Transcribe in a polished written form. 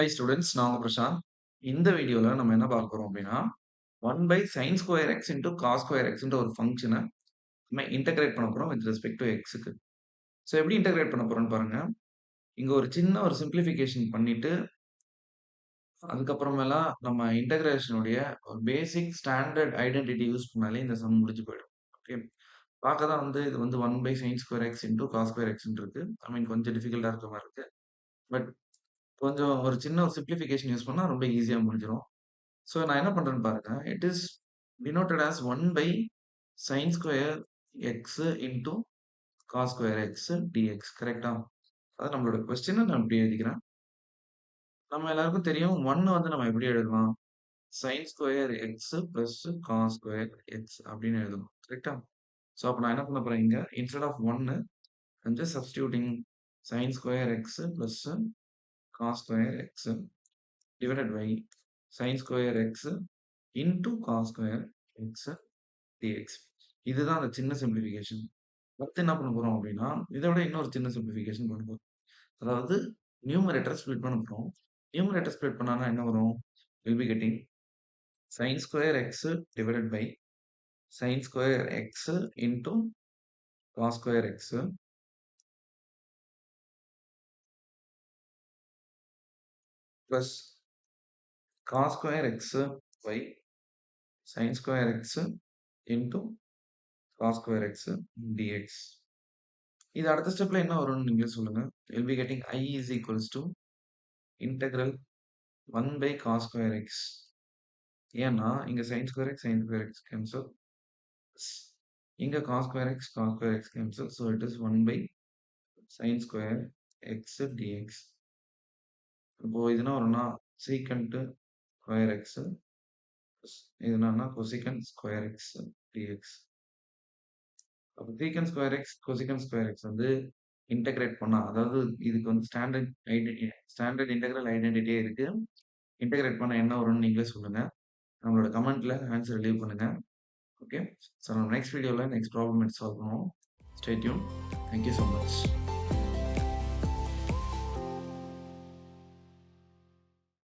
Hi students, நான் உங்க பிரசாந்த். இந்த வீடியோல நம்ம என்ன பார்க்க போறோம் அப்படின்னா, 1 by sine square x into cos square எக்ஸ்ன்ற ஒரு ஃபங்ஷன நம்ம இன்டகிரேட் பண்ண போறோம் வித் ரெஸ்பெக்ட் டு எக்ஸ்க்கு. ஸோ எப்படி இன்டகிரேட் பண்ண போறோம்னு பாருங்க. இங்க ஒரு சின்ன ஒரு சிம்ப்ளிஃபிகேஷன் பண்ணிட்டு, அதுக்கப்புறமேலா நம்ம இன்டகிரேஷனுடைய ஒரு பேசிக் ஸ்டாண்டர்ட் ஐடென்டிட்டி யூஸ் பண்ணாலே இந்த சம் முடிஞ்சு போயிடும். ஓகே. பார்க்க தான் வந்து இது வந்து 1 by sine square x into cos square எக்ஸ்ன்னு இருக்கு. ஐ மீன் கொஞ்சம் டிஃபிகல்ட்டா இருக்க மாரி இருக்கு. பட் கொஞ்சம் ஒரு சின்ன ஒரு சிம்ப்ளிஃபிகேஷன் யூஸ் பண்ணா ரொம்ப ஈஸியா முடிஞ்சிரும். ஸோ நான் என்ன பண்றேன்னு பாருங்க. It is denoted as 1 by sin square x into cos square x dx. கரெக்ட்டா? அதான் நம்மளோட கொஸ்டின நான் இப்படி எழுதிக்கிறேன். நம்ம எல்லாருக்கும் தெரியும் 1 வந்து நம்ம எப்படி எழுதலாம்? sin square x plus cos square x அப்படின்னு எழுதணும். கரெக்ட்டா? ஸோ அப்ப நான் என்ன பண்ண போறேன் இங்க instead of 1 I'm just substituting sin square x plus cos square x divided by sin square x into cos square x dx. இதுதான் அந்த சின்ன சிம்ப்ளிஃபிகேஷன். அடுத்து என்ன பண்ண போறோம் அப்படின்னா, இத விட இன்னொரு சின்ன சிம்ப்ளிஃபிகேஷன் பண்ண போறோம். அதாவது நியூமரேட்டர ஸ்ப்ளிட் பண்ண போறோம். நியூமரேட்டர் ஸ்ப்ளிட் பண்ணானா என்ன வரும்? Will be getting sin square x divided by sin square x into cos square x plus cos square x by sin square x into cos square x dx. இது அடுத்த ஸ்டெப்ல என்ன வரும்னு நீங்களே சொல்லுங்க. Will be getting I is equals to integral 1 by cos square x. ஏன்னா இங்க sin square x cancel. இங்க cos square x cancel. So it is 1 by sin square x dx. இப்போ இது என்ன வரும்னா secant square x இது என்னன்னா cosecant square x dx. அப்போ secant square x cosecant square x வந்து இன்டகிரேட் பண்ணா, அதாவது இதுக்கு வந்து ஸ்டாண்டர்ட் இன்டெக்ரல் ஐடென்டிட்டியே இருக்கு. இன்டகிரேட் பண்ணா என்ன வரும்னு நீங்களே சொல்லுங்க. நம்மளோட கமெண்ட்ல ஆன்சர் லீவ் பண்ணுங்க. ஓகே. ஸோ நம்ம நெக்ஸ்ட் வீடியோவில் நெக்ஸ்ட் ப்ராப்ளம் எடுத்து சால்வ் பண்ணுவோம். Stay tune. Thank you so much.